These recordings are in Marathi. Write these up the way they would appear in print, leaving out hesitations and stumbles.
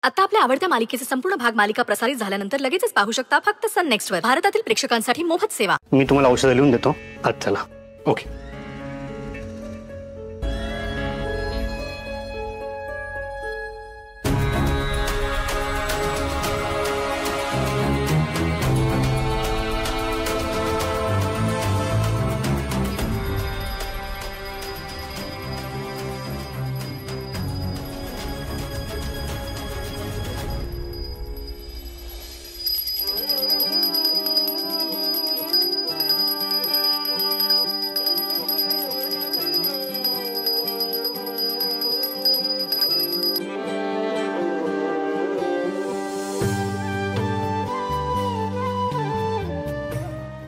आता आपल्या आवडत्या मालिकेचे संपूर्ण भाग मालिका प्रसारित झाल्यानंतर लगेचच पाहू शकता फक्त सन नेक्स्ट वर. भारतातील प्रेक्षकांसाठी मोफत सेवा. मी तुम्हाला औषध लिहून देतो. आज चला. ओके.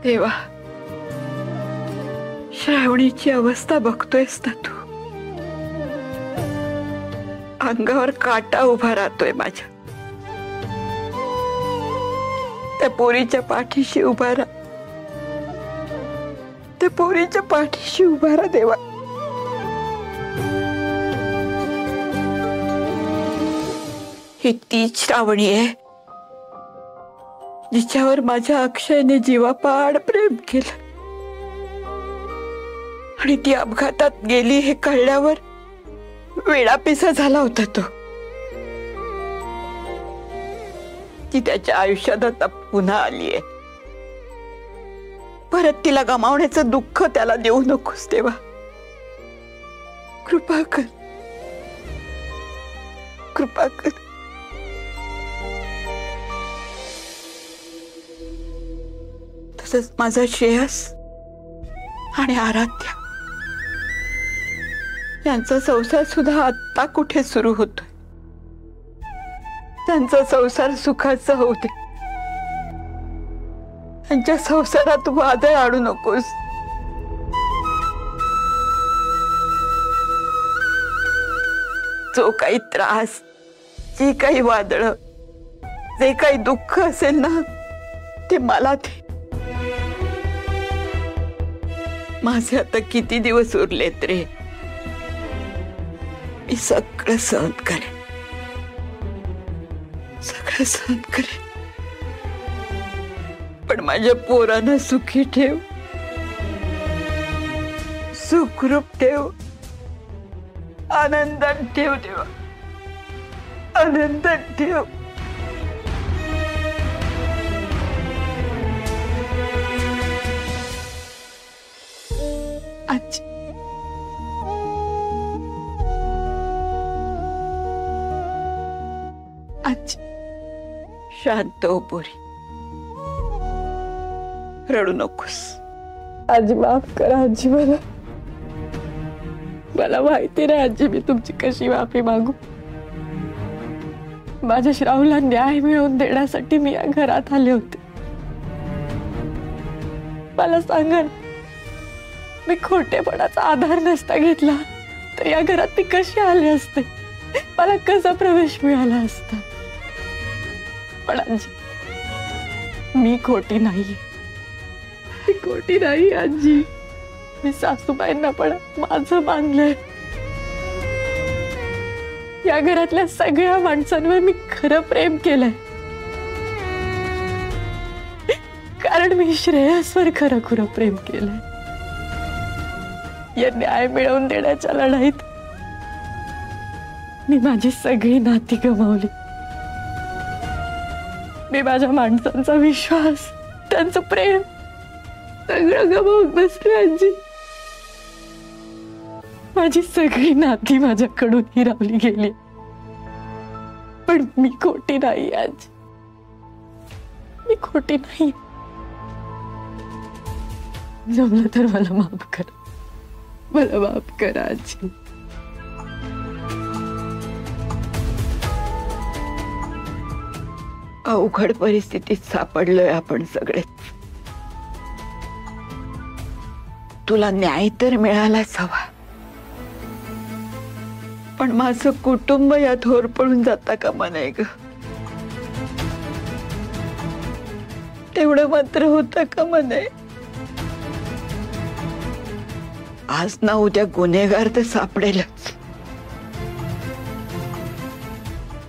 देवा, श्रावणीची अवस्था बघतोयस ना तू. अंगावर काटा उभा राहतोय माझ्या. त्या पोरीच्या पाठीशी उभा राहा. त्या पोरीच्या पाठीशी उभा राहा देवा. ही तीच श्रावणी आहे जिच्यावर माझ्या अक्षयने जीवापाड प्रेम केलं आणि ती अपघातात गेली हे कळल्यावर वेडापिसा झाला होता तो. ती त्याच्या आयुष्यात आता पुन्हा आलीये. परत तिला गमावण्याचं दुःख त्याला देऊ नकोस देवा. कृपा कर, कृपा कर. तसंच माझा श्रेयस आणि आराध्या यांचा संसार सुद्धा आत्ता कुठे सुरू होतोय. त्यांचा संसार सुखाचा होऊ दे. त्यांच्या संसारात वादळ आणू नकोस. जो काही त्रास, जी काही वादळ, जे काही दुःख असेल ना ते मला दे. माझे आता किती दिवस उरलेत रे. मी सगळं सहन करेन, सगळं सहन करेन. पण माझ्या पोरांना सुखी ठेव, सुखरूप ठेव, आनंदात ठेव देवा, आनंदात ठेव. आजी, आजी शांत हो पोरी. रडू नकोस. आजी माफ करा आजी. मला माहिती नाही आजी मी तुमची कशी माफी मागू. माझ्या श्रावणीला न्याय मिळवून देण्यासाठी मी या घरात आले होते. मला सांगा, मी खोटेपणाचा आधार नसता घेतला तर या घरात मी कशी आले असते. मला कसा प्रवेश मिळाला असता. पण आजी, मी खोटी नाहीये. मी खोटी नाही आजी. मी सासूबाईंना पण माझं मानलंय. या घरातल्या सगळ्या माणसांवर मी खरं प्रेम केलंय. कारण मी श्रेयसवर खरं खुरं प्रेम केलंय. या न्याय मिळवून देण्याच्या लढाईत मी माझी सगळी नाती गमावली. मी माझ्या माणसांचा विश्वास, त्यांचं प्रेम सगळं गमावून बसले आजी. माझी सगळी नाती माझ्याकडून हिरावली गेली. पण मी खोटी नाही आजी. मी खोटी नाही. जमलं तर मला माफ करा. मला माफ करा आजी. अवघड परिस्थितीत सापडलोय आपण सगळे. तुला न्याय तर मिळालाच हवा, पण माझं कुटुंब यात होरपळून जाता कामा नये ग. तेवढं मात्र होतं कामा नये. आज ना उद्या गुन्हेगार तर सापडेलच.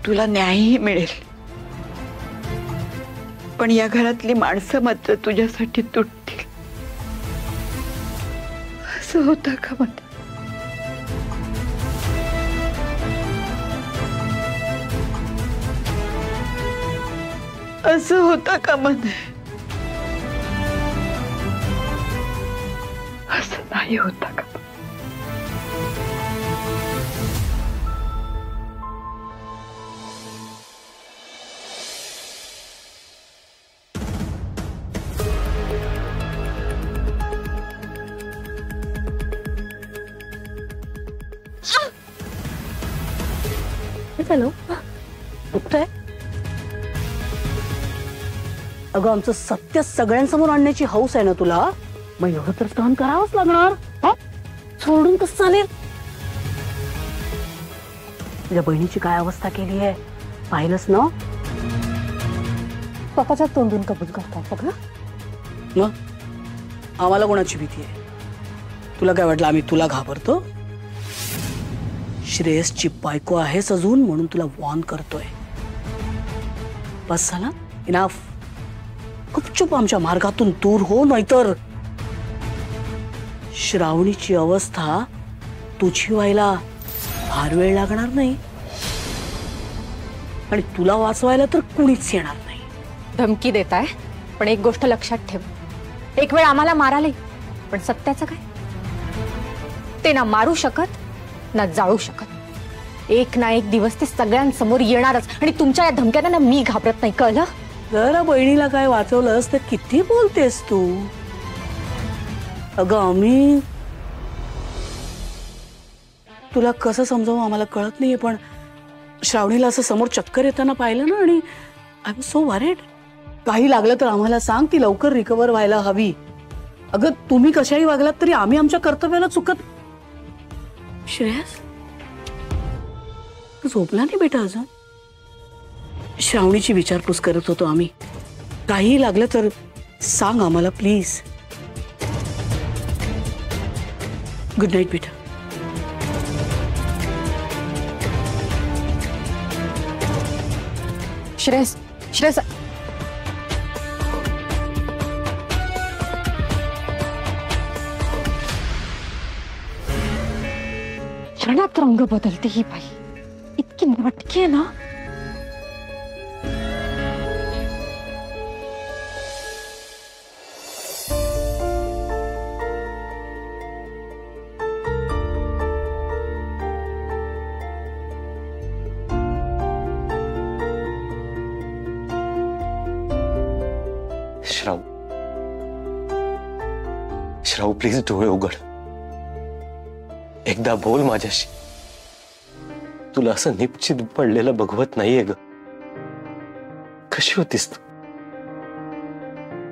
तुला न्यायही मिळेल, पण या घरातली माणसं मात्र तुझ्यासाठी तुटतील. असं होतं का मला? असं होतं का मध्ये? असं नाही होतं का? हॅलो, कुठं आहे? अगं आमचं सत्य सगळ्यांसमोर आणण्याची हौस आहे ना तुला, मग एवढं तर सहन करावंच लागणार. सोडून कसं चालेल? तुझ्या बहिणीची काय अवस्था केली आहे पाहिलंच ना? स्वतःच्या तोंडून कबूल करतात सगळं. मग आम्हाला कोणाची भीती आहे? तुला काय वाटलं आम्ही तुला घाबरतो? श्रेयसची बायको आहेस अजून म्हणून तुला वॉर्न करतोय. बस झाला, इनाफ. गुपचूप आमच्या मार्गातून दूर हो, नाहीतर श्रावणीची अवस्था तुझी व्हायला फार वेळ लागणार नाही आणि तुला वाचवायला तर कुणीच येणार नाही. धमकी देताय, पण एक गोष्ट लक्षात ठेव, एक वेळ आम्हाला माराले, पण सत्याचं काय? ते ना मारू शकत ना जाळू शकत. एक ना एक दिवस ते सगळ्यांसमोर येणारच आणि तुमच्या या धमक्यांना ना मी घाबरत नाही, कळलं? जरा बहिणीला काय वाचवलंस तर किती बोलतेस तू? अगं आम्ही तुला कसं समजावं आम्हाला कळत नाहीये, पण श्रावणीला असं समोर चक्कर येताना पाहिलं ना आणि आय वॉज सो वरीड. काही लागलं तर आम्हाला सांग, ती लवकर रिकवर व्हायला हवी. अगं तुम्ही कशाही वागलात तरी आम्ही आमच्या कर्तव्याला चुकत. श्रेयस तू झोपला नाही बेटा अजून? श्रावणीची विचारपूस करत होतो आम्ही. काही लागलं तर सांग आम्हाला प्लीज. गुड नाईट बेटा. श्रेयस, श्रेयस, क्षणात रंग बदलते ही बाई, इतकी नाटकी आहे ना. श्राव, श्राव प्लीज डोळे उघड. एकदा बोल माझ्याशी. तुला असं निपचित पडलेलं बघवत नाहीये ग. कशी होतीस तू?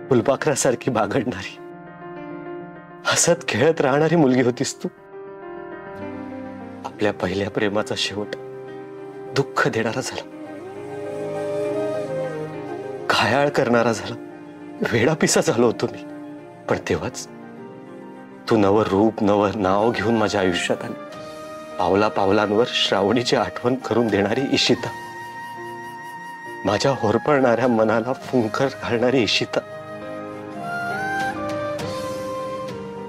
फुलपाखरासारखी बागडणारी, हसत खेळत राहणारी मुलगी होतीस तू. आपल्या पहिल्या प्रेमाचा शेवट दुःख देणारा झाला, घायाळ करणारा झाला, वेडापिसा झालो होतो मी. पण तेव्हाच तू नवं रूप नवं नाव घेऊन माझ्या आयुष्यात आली. पावला पावलांवर श्रावणीची आठवण करून देणारी इशिता, माझ्या होरपळणाऱ्या मनाला फुंकर घालणारी इशिता.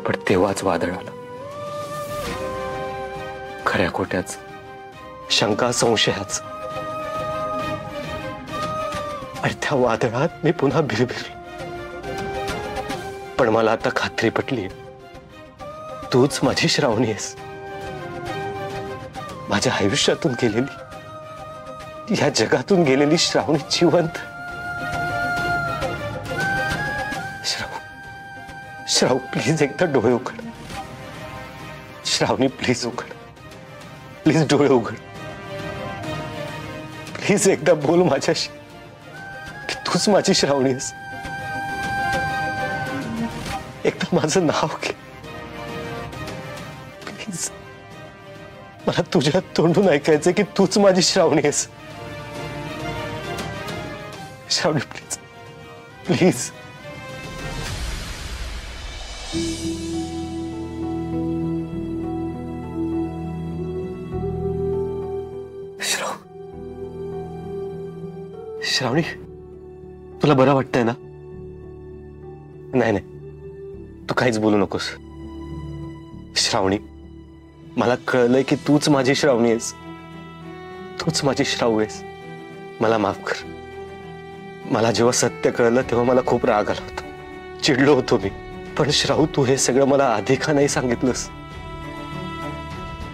पण तेव्हाच वादळ आलं, खऱ्या खोट्याच, शंका संशयाच. आणि त्या वादळात मी पुन्हा भिरभिरलो. पण मला आता खात्री पटली, तूच माझी श्रावणी आहेस. माझ्या आयुष्यातून गेलेली, या जगातून गेलेली श्रावणी जिवंत. श्राव, श्राव प्लीज एकदा डोळे उघड. श्रावणी प्लीज उघड, प्लीज डोळे उघड. प्लीज एकदा बोल माझ्याशी की तूच माझी श्रावणी आहेस. एकदा माझं नाव घे प्लीज. मला तुझ्या तोंडून ऐकायचं की तूच माझी श्रावणी आहेस. श्रावणी प्लीज, प्लीज. श्राव, श्रावणी, तुला बरं वाटतंय ना? नाही नाही, तू काहीच बोलू नकोस. श्रावणी, मला कळलंय की तूच माझी श्रावणी आहेस, तूच माझी श्रावू आहेस. मला माफ कर. मला जेव्हा सत्य कळलं तेव्हा मला खूप राग आला होता, चिडलो होतो मी. पण श्रावू, तू हे सगळं मला आधी का नाही सांगितलंस?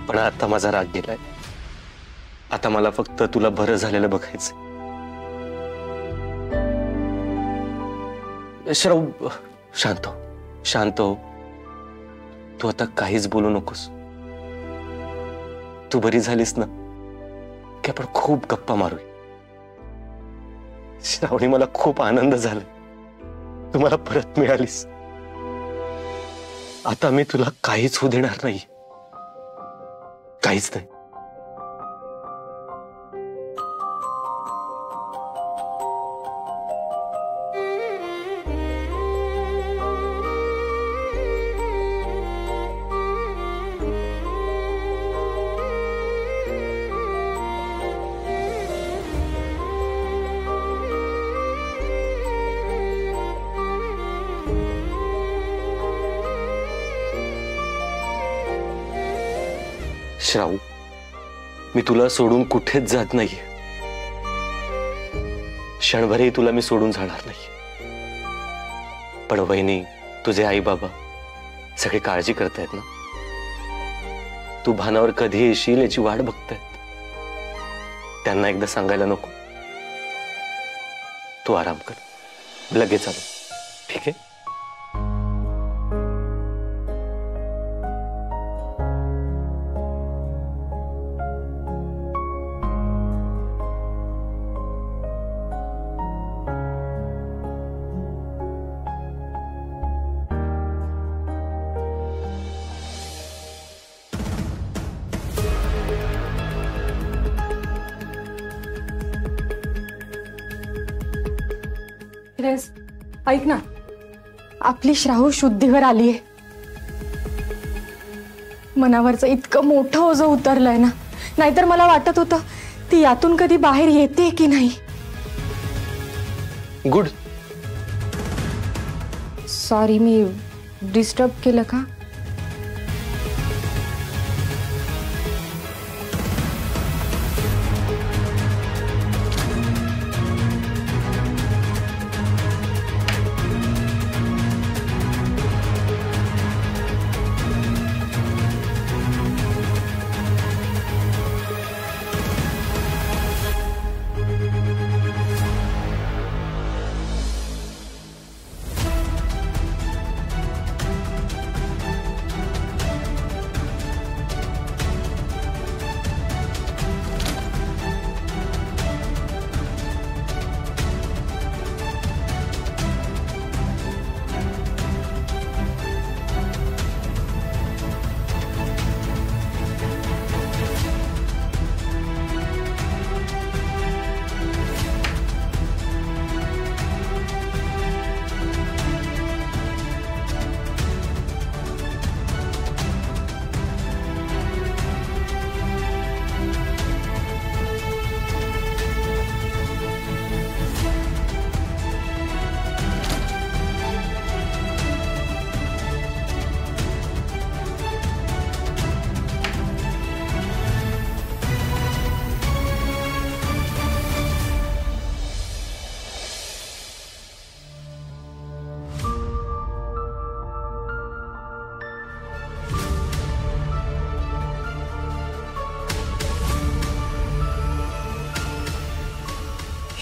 पण आता माझा राग गेलाय. आता मला फक्त तुला बरं झालेलं बघायचं. श्रावू, शांत हो, शांत हो. तू आता काहीच बोलू नकोस. तू बरी झालीस ना की आपण खूप गप्पा मारूया. श्रावणी, मला खूप आनंद झाला, तू मला परत मिळालीस. आता मी तुला काहीच होऊ देणार नाही, काहीच नाही. श्रावू, मी तुला सोडून कुठेच जात नाही. क्षणभरही तुला मी सोडून जाणार नाही. पण वहिनी, तुझे आई बाबा सगळे काळजी करतायत ना. तू भानावर कधी येशील याची वाट बघतायत. त्यांना एकदा सांगायला नको? तू आराम कर, लगेच आलो. ठीक आहे? ऐक ना, आपली श्रावू शुद्धीवर आलीये. मनावरचं इतकं मोठं ओझं उतरलंय ना. नाहीतर मला वाटत होतं ती यातून कधी बाहेर येते की नाही. गुड. सॉरी, मी डिस्टर्ब केलं का?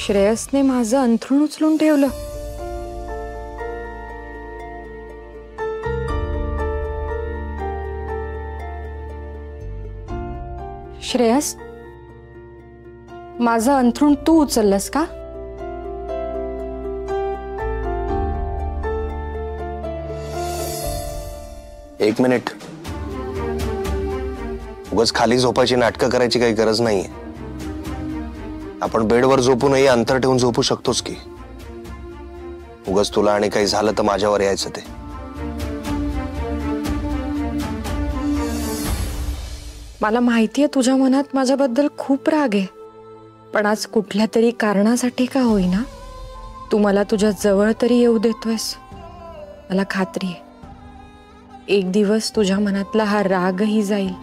श्रेयसने माझं अंथरूण उचलून ठेवलं. श्रेयस, माझं अंथरूण तू उचललंस का? एक मिनिट. उगाच खाली झोपायची नाटकं करायची काही गरज नाहीये. आपण बेडवर झोपूनही अंतर ठेवून झोपू शकतोच की. उगाच तुला आणि काही झालं तर माझ्यावर यायचं ते. मला माहितीये तुझ्या मनात माझ्याबद्दल खूप राग आहे. पण आज कुठल्या तरी कारणासाठी का होईना तू मला तुझ्या जवळ तरी येऊ देतोयस. मला खात्री आहे एक दिवस तुझ्या मनातला हा रागही जाईल.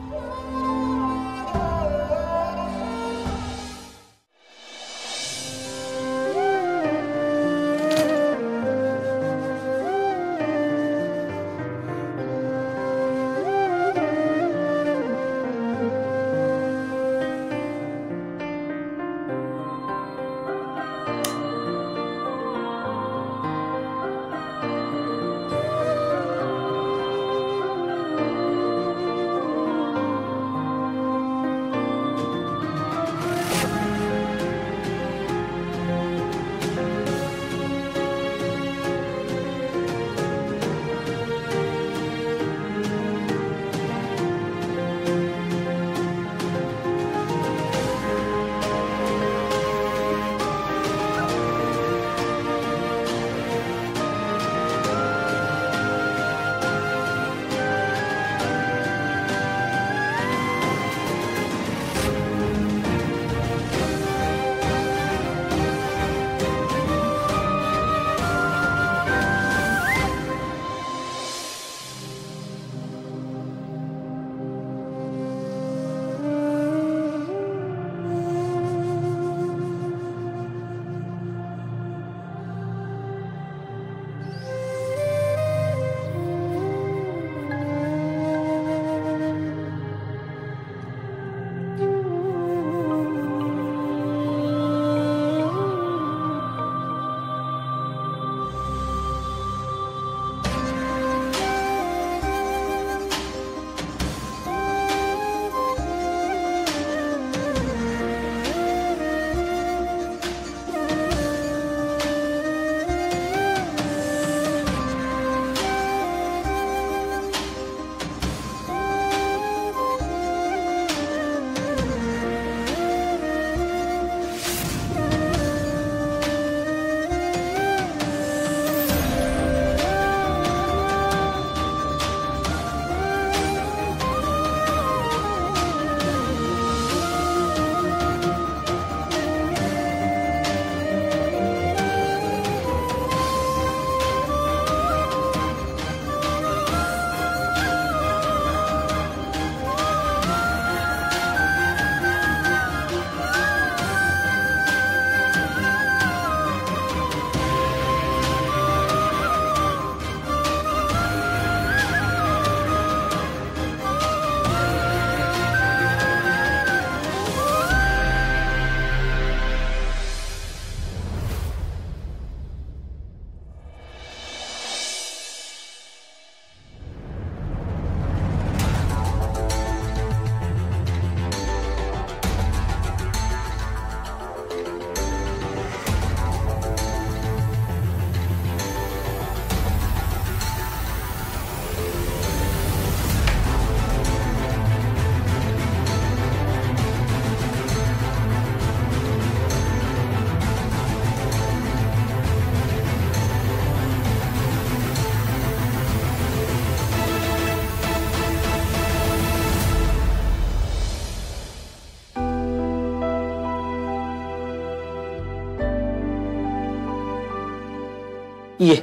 ये.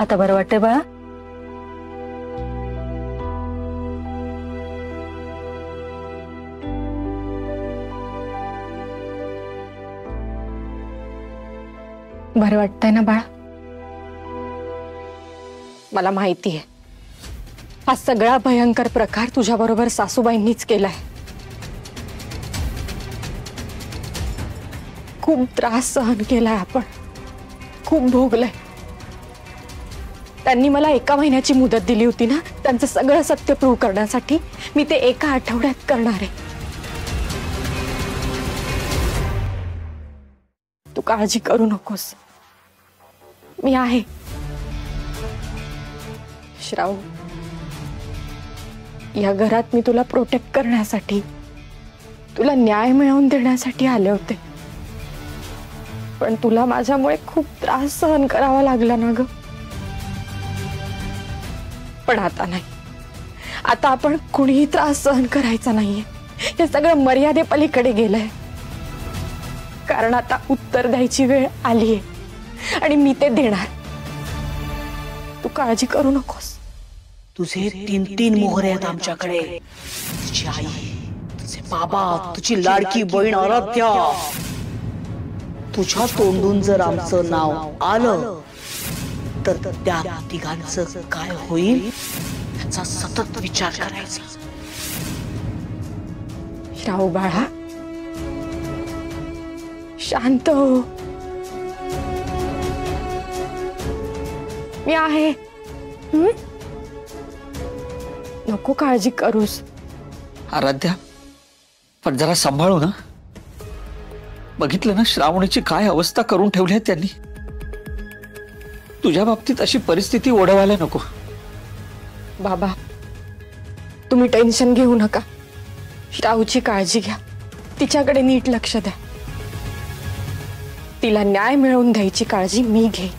आता बरं वाटतंय बाळा? बरं वाटतंय ना बाळा? मला माहिती आहे हा सगळा भयंकर प्रकार तुझ्याबरोबर सासूबाईंनीच केलाय. खूप त्रास सहन केलाय आपण, खूप भोगलंय. त्यांनी मला 1 महिन्याची मुदत दिली होती ना त्यांचं सगळं सत्य प्रूव्ह करण्यासाठी. मी ते 1 आठवड्यात करणार आहे. तू काळजी करू नकोस, मी आहे. श्रावण, या घरात मी तुला प्रोटेक्ट करण्यासाठी, तुला न्याय मिळवून देण्यासाठी आले होते. पण तुला माझ्यामुळे खूप त्रास सहन करावा लागला ना ग. पण आता नाही. आता आपण कुणीही त्रास सहन करायचा नाहीये. हे सगळं मर्यादेपलीकडे गेलंय. कारण आता उत्तर द्यायची वेळ आलीये आणि मी ते देणार. तू काळजी करू नकोस. तुझे 3 मोहरे आहेत आमच्याकडे. तुझी आई, तुझे बाबा, तुझी लाडकी बहीण आराध्या. तुझ्या तोंडून जर आमचं नाव आलं तर त्या तिघांचं काय होईल याचा सतत विचार करायचा. राहू बाळा, शांत हो. मी आहे. नको काळजी करूस. आराध्या, पण जरा सांभाळू ना. बघितलं ना श्रावणीची काय अवस्था करून ठेवली आहे त्यांनी. तुझ्या बाबतीत अशी परिस्थिती ओढवायला नको. बाबा, तुम्ही टेन्शन घेऊ नका. श्रावची काळजी घ्या. तिच्याकडे नीट लक्ष द्या. तिला न्याय मिळवून द्यायची काळजी मी घेईन.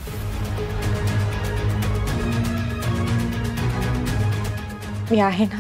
मी आहे ना.